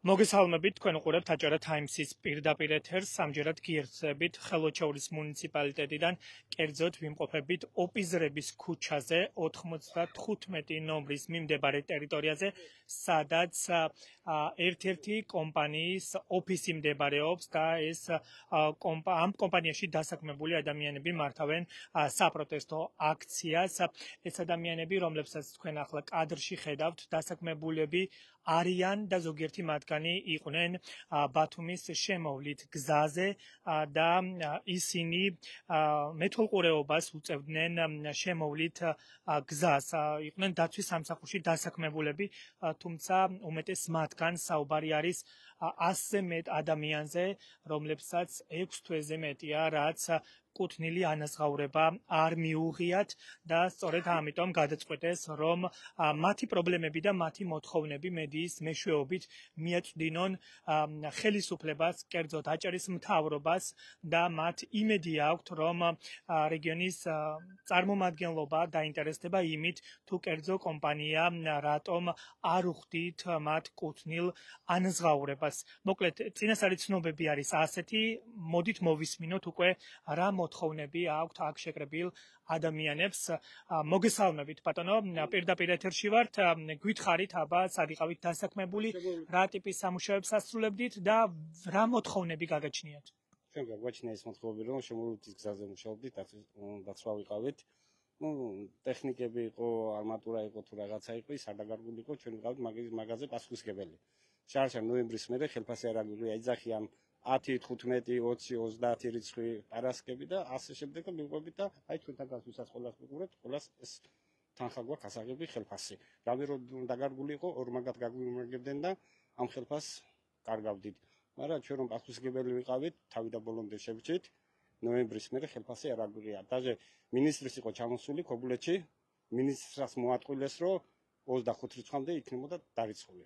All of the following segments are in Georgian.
მოგესალმებით, თქვენ უყურებთ აჭარა თაიმსის პირდაპირ ეთერს. ამჯერად გიერთებით ხელოჩაურის მუნიციპალიტეტიდან, კერძოდ ვიმყოფებით ოპიზრების ქუჩაზე 95 ნომრის მიმდებარე ტერიტორიაზე, სადაც ერთ-ერთი კომპანიის ოფისი მდებარეობს და ამ კომპანიაში დასაქმებული ადამიანები მართავენ საპროტესტო აქციას. ეს ადამიანები, რომლებსაც თქვენ ახლა კადრში ხედავთ, დასაქმებულები არიან და ზოგიერთი მათგანი იყვნენ ბათუმის შემოვლით გზაზე და ისინი მეთვალყურეობას უწევდნენ შემოვლით გზას. იყვნენ დაცვის სამსახურში დასაქმებულები, თუმცა უმეტეს მათგან საუბარი არის 100-ზე მეტ ადამიანზე, რომლებსაც 6 თვეზე მეტია, რაც კუთვნილი ანაზღაურება არ მიუღიათ და სწორედ ამიტომ გადაწყვეტეს, რომ მათი პრობლემები და მათი მოთხოვნები მედიის მეშვეობით მიაწვდინონ ხელისუფლებას, კერძოდ აჭარის მთავრობას და მათ იმედი აქვთ, რომ რეგიონის წარმომადგენლობა დაინტერესდება იმით, თუ კერძო კომპანია რატომ არ უხდით მათ კუთვნილ ანაზღაურებას. მოკლედ, წინასწარი ცნობები არის ასეთი, მოდით მოვისმინოთ უკვე რა მოთხოვნები აქვთ აქ შეკრებილ ადამიანებს. მოგესალმებით, ბატონო, პირდაპირ ეთერში ვართ. გითხარით, აბა, სად იყავით დასაქმებული, რა ტიპის სამუშაოებს ასრულებდით და რა მოთხოვნები გაგაჩნიათ? ჩვენ გაგვაჩნია ეს მოთხოვნები, რომ შემოვლითის გზაზე მუშაობდით, დაცვა ვიყავით. ტექნიკები იყო, არმატურა იყო თუ რაღაცა იყო, ის არ დაგარგული იყო, ჩვენ ვიყავით მაგაზე პასუხისმგებელი. შარშან ნოემბრის მერე ხელფასი არ აგვიღია, იძახიან 10, 15, 20, 30 რიცხვი პარასკები და ასე შემდეგ და მივყვებით და აი ჩვენთან გასვლისაც ყველას ვიყურებთ, ყველას ეს თანხა გვაქვს ასაღები ხელფასი. რამე რომ დაგარგული იყო, ორმაგად გაგვიმაგებდნენ და ამ ხელფასს კარგავდით. მაგრამ ჩვენ რომ პასუხისმგებელი ვიყავით, თავი და ბოლომდე შევჭით, ნოემბრის მერე ხელფასი არ აგვიღია. დაჟე მინისტრის იყო ჩამოსული ქობულეთში, მინისტრს მოატყვილეს, რომ 25 რიცხვამდე იქნებოდა დარიცხული.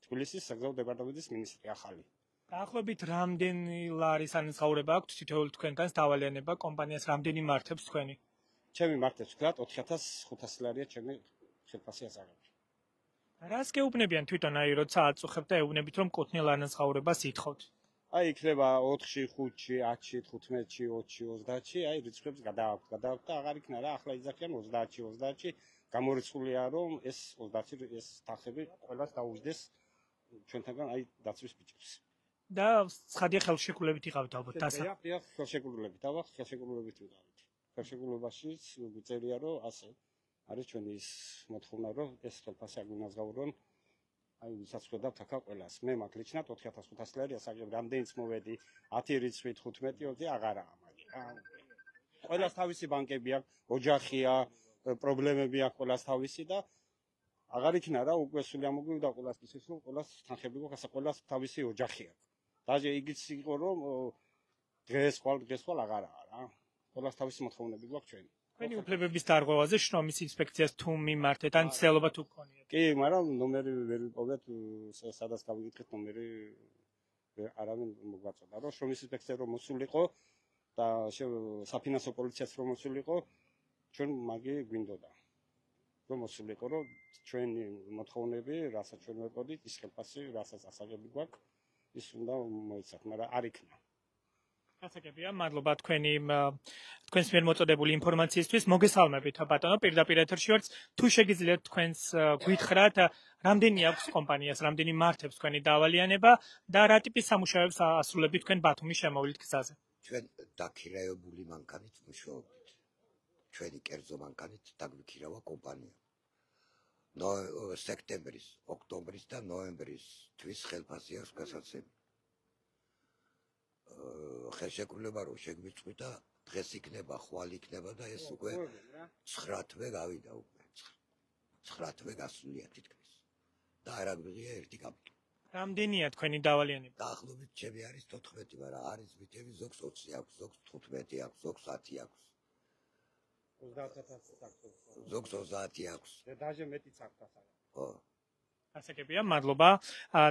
თბილისის საგზაო დეპარტამენტის მინისტრი ახალი. დაახლოებით რამდენი ლარის ანაზღაურება აქვთ თითოეულ თქვენგანს დავალიანება კომპანიას რამდენი მართებს თქვენი? ჩემი მართებს ვთქვათ 4500 ლარია ჩემი ხელფასი ასაღები. რას გეუბნებიან თვითონ, აი როცა აწუხებთ და ეუბნებით, რომ კუთვნილ ანაზღაურებას ითხოვთ? აი იქნება 4-ში, 5-ში, 10-ში, 15-ში, 20-ში, 30-ში, აი რიცხვებს გადააქვთ და აღარ იქნა რა, ახლა იძახიან 30-ში, 30-ში, გამორიცხულია რომ ეს 30-ში ეს თანხები ყველას დაუჯდეს ჩვენთანგან აი დაცვის ბიჭებს. და ცხადია ხელშეკრულებით იყავთ ალბათ დასა. დიახ, ხელშეკრულებით, ხელშეკრულებით ვიყავით. ხელშეკრულებაში გვიწერია, რომ ასე არის ჩვენი ის მოთხოვნა, რომ ეს ხელფასი აგვინაზღაურონ, აი ვისაც ხედავთ აქა ყველას. მე მაგ ლეჩნად 4500 ლარი ასაღები, რამდენიც მოვედი 10 რიცხვით 15 20 აღარაა მაგ. ყველას თავისი ბანკები აქვს, ოჯახია, პრობლემები აქვს ყველას თავისი და აღარ იქნა რა, უკვე სული ამოგვივიდა ყველას ისე რომ ყველას თანხები გვაქვს, ყველას თავისი ოჯახი აქვს. დაჟე იგიც იყო რომ დღეს ხვალ აღარაა რა. ყველას თავისი მოთხოვნები გვაქვს ჩვენ. თქვენი უფლებების დარღვევაზე შრომის ინსპექციას თუ მიმართეთ ან ცდილობა თუ გქონიათ? კი, მაგრამ ნომერი ვერ ვიპოვეთ, სადაც გავიგეთ ნომერი არავინ მოგვაწოდა. რომ შრომის ინსპექცია რომ მოსულიყო და საფინანსო პოლიციაც რომ მოსულიყო, ჩვენ მაგი გვინდოდა. რომ მოსულიყო, რომ ჩვენი მოთხოვნები, რასაც ჩვენ ვეპოვდით, ის ხელფასი, რასაც ასაღები გვაქვს, ის უნდა მოიცათ, მაგრამ არ იქნა. გასაგებია, მადლობა თქვენს მიერ მოწოდებული ინფორმაციისთვის. მოგესალმებით, ბატონო, პირდაპირ ეთერში ვართ. თუ შეგიძლიათ თქვენს გითხრათ, რამდენი აქვს კომპანიას, რამდენი მართებს თქვენი დავალიანება და რა ტიპის სამუშაოებს ასრულებთ თქვენ ბათუმის შემოვლით გზაზე? ჩვენ დაქირაებული მანქანით მუშაობთ. ჩვენი კერძო მანქანით დაგვიქირავა კომპანია. სექტემბრის, ოქტომბრის და ნოემბრის თვის ხელფასი აქვს გასაცემი. ხელშეკრულება რომ შეგვიწყვიტა, დღეს იქნება, ხვალ იქნება და ეს უკვე 9 თვე გავიდა უკვე. 9 თვე გასულია თითქმის. და არ აგვიღია ერთი კაპიტალი. რამდენია თქვენი დავალიანება? დაახლოებით ჩემი არის 14, მაგრამ არის მითები ზოგს 20 აქვს, ზოგს 15 აქვს, ზოგს 10 აქვს. 30000 აქვს. ზოგს 30 აქვს. და დაჟე მეტიც აქვს ასაღები. ხო. გასაგებია, მადლობა.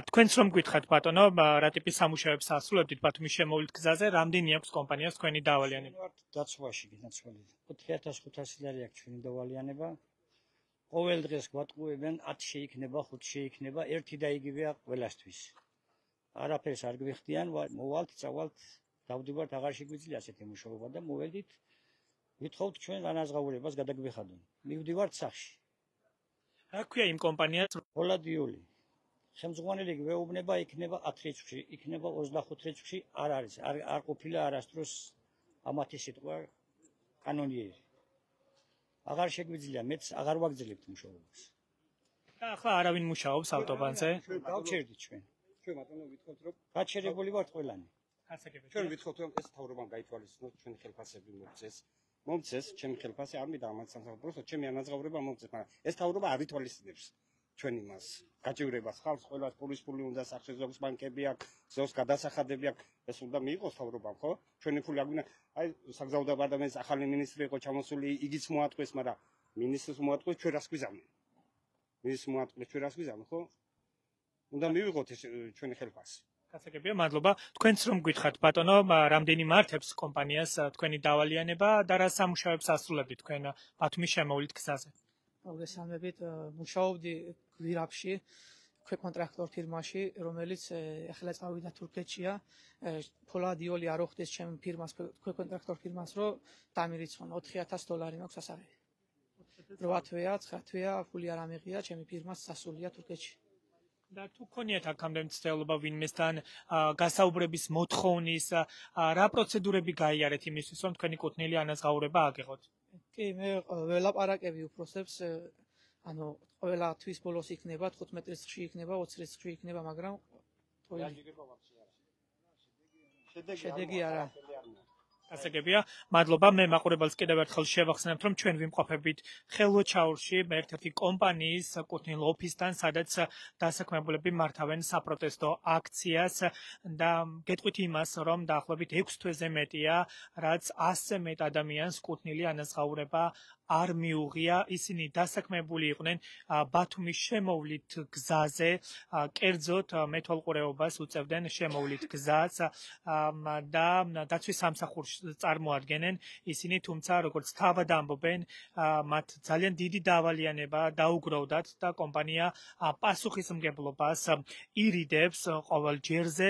თქვენს რომ გითხრათ, ბატონო, რა ტიპის სამუშაოებს ასრულებთ ბათუმის შემოვლით გზაზე, რამდენი აქვს კომპანიას თქვენი დავალიანება? დაცვაში გინაცვლი. 4500 ლარი აქვს ჩვენი დავალიანება. ყოველ დღეს გვატყუებენ 10 შეიქნება, 5 შეიქნება, ერთი და იგივეა ყველასთვის. არაფერს არ გვიხდიან, მოვალთ, წავალთ, დავდივართ, აღარ შეგვიძლია ასეთი მუშაობა და მოველდით, ვითხოვთ ჩვენ განაზღაურებას გადაგვიხადონ. მივდივართ სახში. რა ქვია იმ კომპანიას? პოლადიული. ხელმძღვანელი გვეუბნება იქნება 10 რიცხვში, იქნება 25 რიცხვში, არ არის, არ ყოფილა არასდროს ამათი სიტყვა კანონიერი. აღარ შეგვიძლია, მეც აღარ ვაგრძელებთ მუშაობას. და ახლა არავინ მუშაობს ავტობანზე? დავჩერდით ჩვენ. ჩვენ ბატონო ვითხოვთ რომ გაჩერებული ვართ ყველანი. ჩვენ ვითხოვთ რომ ეს თავრობამ გაითვალისწინოს ჩვენი ხელფასები მომწეს ჩემი ხელფასი არ მინდა ამათ სამსახურს პროსტო ჩემი ანაზღაურება მომწეს მაგრამ ეს თავრობა არ ითვალისწინებს ჩვენ იმას გაჭირებას ხალხს ყველას პურის ფული უნდა სახში ზოგს ბანკები აქვს ზოგს გადასახადები აქვს ეს უნდა მიიღოს თავრობამ ხო ჩვენი ფული აგვინა აი საგზაო დეპარტამენტის ახალი მინისტრი იყო ჩამოსული იგიც მოატყვეს მაგრამ მინისტრს მოატყვეს ჩვენ რას გვიზამნე მინისტრს მოატყვეს ჩვენ რას გვიზამნე ხო უნდა მივიღოთ ეს ჩვენი ხელფასი გასაგებია, მადლობა. თქვენც რომ გითხართ, ბატონო, რამდენი მართებს კომპანიას თქვენი დავალიანება და რა სამუშაოებს ასრულებთ თქვენ ბათუმის შემოვლით გზაზე? მოგესალმებით, მუშაობდი გვირაბში, ქვეკონტრაქტორ ფირმაში, რომელიც ახლა წავიდა თურქეთშია. ფოლადიოლი არ ოხდეს ჩემ ფირმას, ქვეკონტრაქტორ ფირმას, რომ დამირიცხონ $4,000 მაქვს ასაღები. 8 თვეა, 9 თვეა, ფული არ ამიღია, ჩემი ფირმას სასულია თურქეთში. და თუ გქონიათ აქამდე მცდელობა ვინმესთან გასაუბრების მოთხოვნის რა პროცედურები გაიარეთ იმისთვის რომ თქვენი კუთვნილი ანაზღაურება აგიღოთ? კი, მე ველაპარაკები უფროსებს, ანუ ყველა თვის ბოლოს იქნება 15 რიცხვში იქნება, 20 რიცხვში იქნება, მაგრამ შედეგი არა. გასაგებია, მადლობა. მე მაყურებელს კიდევ ერთხელ შევახსენებთ, რომ ჩვენ ვიმყოფებით ხელვაჩაურში, ერთ-ერთი კომპანიის კუთვნილ ოფისთან, სადაც დასაქმებულები მართავენ საპროტესტო აქციას და გეტყვით იმას, რომ დაახლოებით 6 თვეზე მეტია, რაც 100-ზე მეტ ადამიანს კუთვნილი ანაზღაურება არ მიუღია. ისინი დასაქმებული იყვნენ ბათუმის შემოვლით გზაზე, კერძოდ მეთვალყურეობას უწევდნენ შემოვლით გზას და დაცვის სამსახურს წარმოადგენენ ისინი, თუმცა როგორც თავად ამბობენ, მათ ძალიან დიდი დავალიანება დაუგროვდათ და კომპანია პასუხისმგებლობას ირიდებს ყოველ ჯერზე,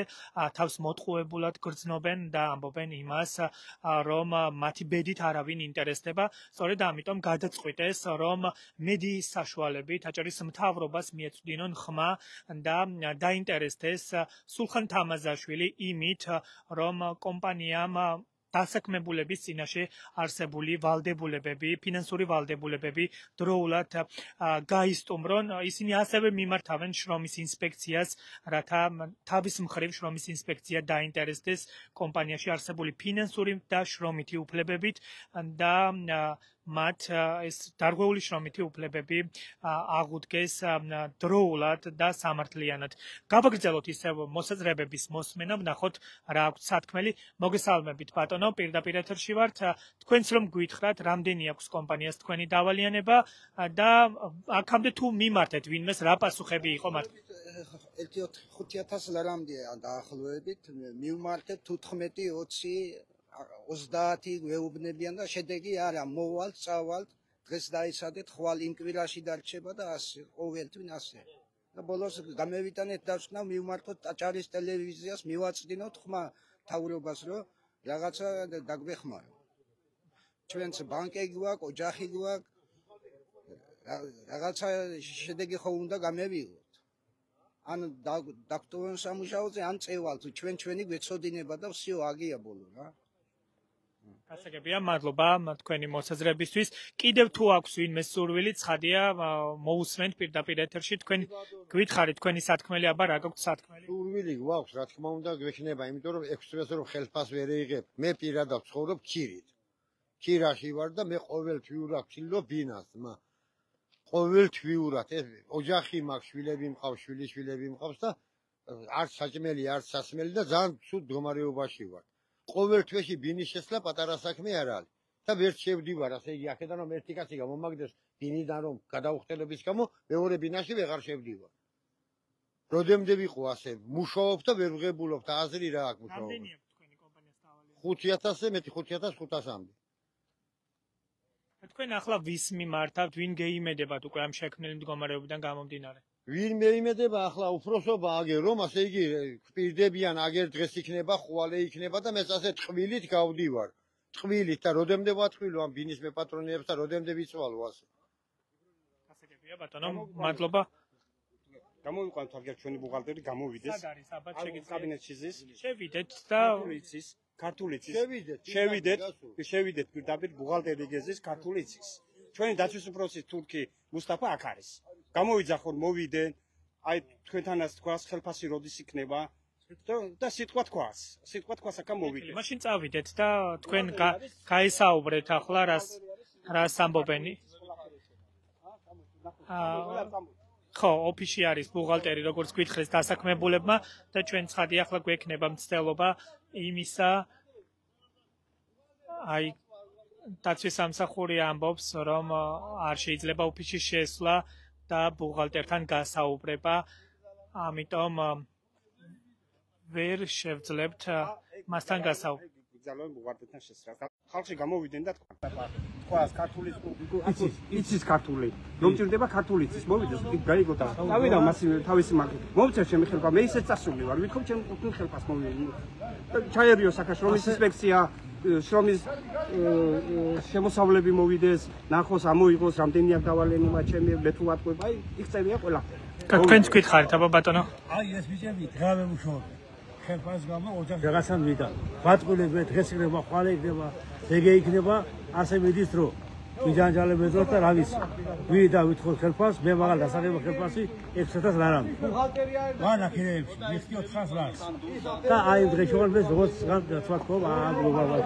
თავს მოტყუებულად გრძნობენ და ამბობენ იმას, რომ მათი ბედით არავინ ინტერესდება, სწორედ ამიტომ გადაწყვიტეს, რომ მედიის საშუალებით აჭარის მთავრობას მიეწვდინონ ხმა და დაინტერესდეს სულხან თამაზაშვილი იმით, რომ კომპანიამ დასაქმებულების წინაშე არსებული ვალდებულებები, ფინანსური ვალდებულებები დროულად გაისტუმრონ. ისინი ასევე მიმართავენ შრომის ინსპექციას, რათა თავის მხრივ შრომის ინსპექცია დაინტერესდეს კომპანიაში არსებული ფინანსური და შრომითი უფლებებით და მათ ეს დარღვეული შრომითი უფლებები აღუდგეს დროულად და სამართლიანად. გავაგრძელოთ ისევ მოსაზრებების მოსმენა, ვნახოთ რა აქვს სათქმელი. მოგესალმებით ბატონო, პირდაპირ ეთერში ვართ. თქვენც რომ გითხრათ, რამდენი აქვს კომპანიას თქვენი დავალიანება და აქამდე თუ მიმართეთ ვინმეს რა პასუხები იყო მათ? 5,000 ლარამდეა დაახლოებით, მივმართეთ 15-20 30 ვეუბნებიან და შედეგი არა, მოვალთ, წავალთ, დღეს დაიცადეთ, ხვალ იმ კვირაში დარჩება და ასე, ყოველთვინ ასე. და ბოლოს გამევიტანეთ დასვნა, მივმართოთ აჭარის ტელევიზიას, მივაწვდინოთ ხმა თავრობას, რომ რაღაცა დაგვეხმარო. ჩვენც ბანკი გვაქვს, ოჯახი გვაქვს, რაღაცა შედეგი ხო უნდა გამევიღოთ. ან დაგტოვონ სამუშაოზე, ან წევალთ, ჩვენი გვეცოდინება და всё აგია ბოლო რა. გასაგებია, მადლობა თქვენი მოსაზრებისთვის. კიდევ თუ აქვს ვინმე სურვილი, ცხადია, მოусმენთ პირდაპირ ეთერში. თქვენ გითხარით თქვენი სათქმელი, აბა რა გაქვთ სათქმელი? სურვილი გვაქვს, რა თქმა უნდა, გვექნება, იმიტომ რომ 6 თვეს რომ ხელფას ვერ ეიღებ. მე პირადად ცხოვრობ ქირით. ქირაში ვარ და მე ყოველთვიურად ვცდილობ ბინას, ყოველ თვიურად ეს ოჯახი მაქვს, შვილები მყავს, შვილიშვილები მყავს და არც საჭმელი, არც სასმელი და ძალიან ცუდ მდგომარეობაში ვარ. ყოველ თვეში ბინის შესვლა პატარა საქმე არ არის და ვერ შევდივარ, ასე იგი აქედან რომ ერთი კაცი გამომაგდეს ბინიდან რომ გადაუხტელების გამო, მეორე ბინაში ვეღარ შევდივარ. როდემდე ვიყო ასე, მუშაობ და ვერ ვღებულობ და აზრი რა აქვს მუშაობა. რამდენი აქვს თქვენი კომპანიას დავალიანება? 5,000-ზე მეტი, 5,500-მდე. თქვენ ახლა ვის მიმართავთ, ვინ გეიმედებათ უკვე ამ შექმნილი მდგომარეობიდან გამომდინარე? ვინმე იმედება ახლა უფროსობა აგერ რომ ასე იგი პირდებიან აგერ დღეს იქნება ხვალე იქნება და მეც ასე ტყვილით გავდივარ ტყვილით და როდემდე ვატყვილო ამ ბინის მეპატრონეებს და როდემდე ვიცვალო ასე ასე გებია ბატონო მადლობა გამოვიყვანთ აგერ ჩვენი ბუღალტერი გამოვიდეს სად არის აბა კაბინეტში ზის შევიდეთ და ქართული იცის შევიდეთ პირდაპირ ბუღალტერი გეზის ქართული იცის ჩვენი დაცვის უფროსი თურქი მუსტაფა აქ არის გამოვიძახონ მოვიდენ აი თქვენთანაც თქვას ხელფასი როდის იქნება და სიტყვა თქვას აქ მოვიდეთ მაშინ წავიდეთ და თქვენ გაესაუბრეთ ახლა რას ამბობენი ხო ოფისში არის ბუღალტერი როგორც გითხრეს დასაქმებულებმა და ჩვენ ცხადი ახლა გვექნება მცდელობა იმისა აი დაცვის სამსახური ამბობს რომ არ შეიძლება ოფისში შესვლა და ბუღალტერთან გასაუბრება ამიტომ ვერ შევძლებთ მასთან გასაუბრება ბუღალტერთან ბუღალტერთან შესვლა ხალხი გამოვიდნენ და თქვას ქართული იცის ქართული რომ ჭირდება ქართული იცის მოვიდეს გაიგოთა დავიდა თავისი მარკეტი მომწერ ჩემი ხელფა მე ისე წასული ვარ ვითხოვ ჩემ ყოფილ ხელფას მოვიდნენ ჩაერიო საქართველოს ინსპექცია შრომის შემოსავლები მოვიდეს ნახოს ამოიღოს რამდენი აქ დავალენობა ჩემი მე თუ ვატყვება აი იქ წერია ყველაფერი თქვენც გითხარით აბა ბატონო აი ეს ბიჭები დღავე მუშაობენ ხელფას გამო ოჯახს რაღაცა მიდა ვატყვილებ დღეს იქნება ხვალე იქნება ეგე იქნება ასე მიდის დრო ვიჯანჯალებედო და რა ვიცი ვიდა ვითხოვ ხელფას მე მაგალ დასაღება ხელფასი 6000 ლარამდე ვანა ქირეებში მიხდი 400 ლარს და აი დღეს შევარდეს როგორც თქვა აა გლობალურად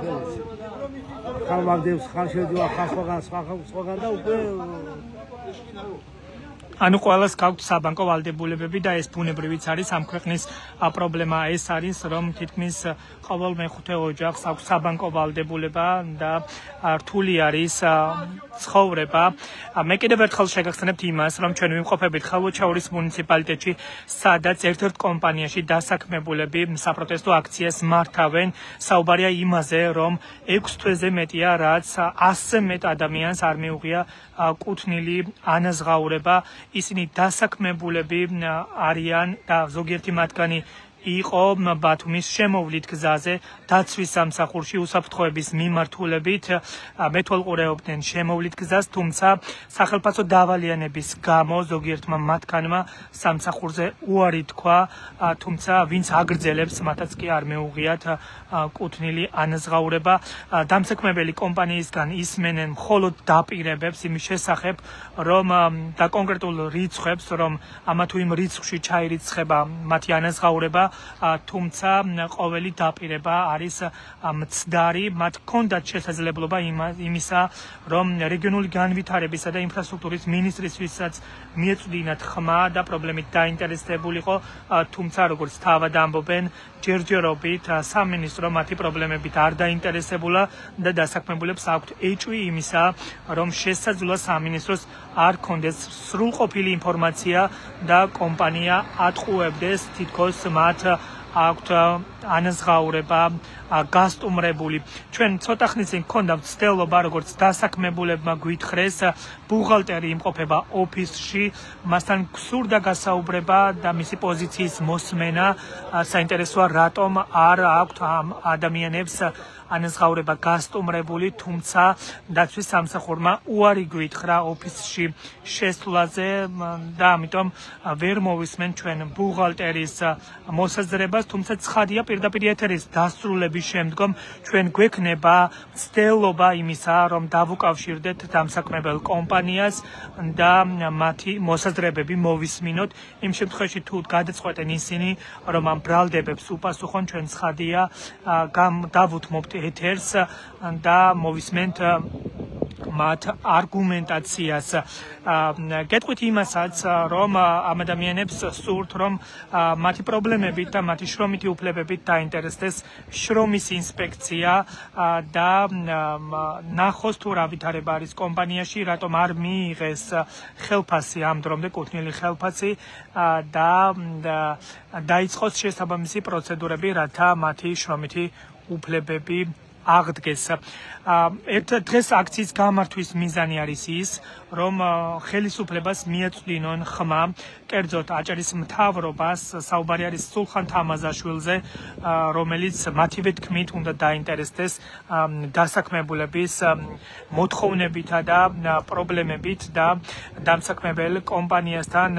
ხალხს ხალ შედივა სხვაგან და უკვე ანუ ყველას გაქვთ საბანკო ვალდებულებები და ეს ბუნებრივიც არის ამ ქვეყნის პრობლემა ეს არის რომ თითქმის ყოველ მეხუთე ოჯახს აქვს საბანკო ვალდებულება და რთული არის ცხოვრება მე კიდევ ერთხელ შეგახსენებთ იმას რომ ჩვენ ვიმყოფებით ხალოჩაურის მუნიციპალიტეტში სადაც ერთ-ერთ კომპანიაში დასაქმებულები საპროტესტო აქციას მართავენ საუბარია იმაზე რომ 6 თვეზე მეტია რაც 100-ზე მეტ ადამიანს არ მიუღია კუთვნილი ანაზღაურება ისინი დასაქმებულები არიან და ზოგიერთი მათგანი იყო ბათუმის შემოვლით გზაზე დაცვის სამსახურში უსაფრთხოების მიმართულებით მეთვალყურეობდნენ შემოვლით გზას თუმცა სახელმწიფო დავალიანების გამო ზოგიერთმა მათგანმა სამსახურზე უარი თქვა თუმცა ვინც აგრძელებს მათაც კი არ მეუღიათ კუთვნილი ანაზღაურება დამსაქმებელი კომპანიისგან ისმენენ მხოლოდ დაპირებებს იმის შესახებ რომ და კონკრეტულ რიცხვებს რომ ამა თუ იმ რიცხვში ჩაირიცხება მათი ანაზღაურება თუმცა ყოველი დაპირება არის მცდარი მათ ჰქონდათ შესაძლებლობა იმისა რომ რეგიონული განვითარებისა და ინფრასტრუქტურის მინისტრის ვისაც მიეწვდინათ ხმა და პრობლემით დაინტერესებულიყო თუმცა როგორც თავად ამბობენ ჯერჯერობით სამინისტრო მათი პრობლემებით არ დაინტერესებულა და დასაქმებულებს აქვთ ეჭვი იმისა რომ შესაძლოა სამინისტროს არ ჰქონდეს სრულყოფილი ინფორმაცია და კომპანია ატყუებდეს თითქოს მათ აქვთ ანაზღაურება გასტუმრებული ჩვენ ცოტა ხნის წინ გქონდა მცდელობა როგორც დასაქმებულებმა გვითხრეს ბუღალტერი იმყოფება ოფისში მასთან გსურდა გასაუბრება და მისი პოზიციის მოსმენა საინტერესოა რატომ არ აქვთ ამ ადამიანებს ანაზღაურება გასტუმრებული თუმცა დაცვის სამსახურმა უარი გვითხრა ოფისში შესვლაზე და ამიტომ ვერ მოვისმენ ჩვენ ბუღალტერის მოსაზრებას თუმცა ცხადია პირდაპირ ეთერის დასრულების შემდგომ ჩვენ გვექნება მცდელობა იმისა რომ დავუკავშირდეთ დამსაქმებელ კომპანიას და მათი მოსაზრებები მოვისმინოთ იმ შემთხვევაში თუ გადაწყვეტენ ისინი რომ ამ ბრალდებებს უპასუხონ ჩვენ ცხადია დავუთმობთ ეთერს და მოვისმენთ მათ არგუმენტაციას გეტყვით იმასაც რომ ამ ადამიანებს სურთ რომ მათი პრობლემებით და მათი შრომითი უფლებებით დაინტერესდეს შრომის ინსპექცია და ნახოს თუ რა ვითარება არის კომპანიაში რატომ არ მიიღეს ხელფასი ამ დრომდე კუთვნილი ხელფასი და დაიწყოს შესაბამისი პროცედურები რათა მათი შრომითი უფლებები აღდგეს. ერთ დღეს აქციის გამართვის მიზანი არის ის, რომ ხელისუფლებას მიეწვდინონ ხმა, კერძოდ აჭარის მთავრობას, საუბარი არის სულხან თამაზაშვილზე, რომელიც მათივე თქმით უნდა დაინტერესდეს დასაქმებულების მოთხოვნებითა და პრობლემებით და დამსაქმებელ კომპანიასთან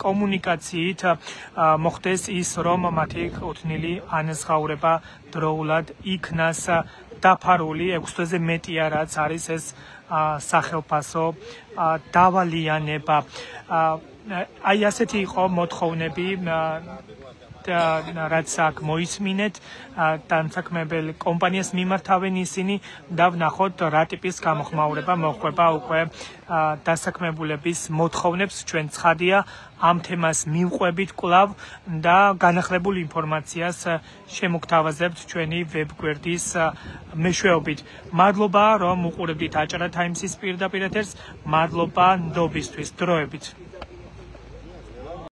კომუნიკაციით მოხდეს ის, რომ მათი კუთვნილი ანაზღაურება დროულად იქნას დაფარული 6 თვეზე მეტია, რაც არის ეს სახელფასო დავალიანება. აი ასეთი იყო მოთხოვნები, რაც აქ მოისმინეთ, დამსაქმებელ კომპანიას მიმართავენ ისინი და ვნახოთ რა ტიპის გამოხმაურება მოხდება უკვე დასაქმებულების მოთხოვნებს. ჩვენ ცხადია ამ თემას მივყვებით კვლავ და განახლებულ ინფორმაციას შემოგთავაზებთ ჩვენი ვებგვერდის მეშვეობით. მადლობა, რომ უყურებდით აჭარა ტაიმსის პირდაპირ ეთერს. მადლობა ნდობისთვის. დროებით.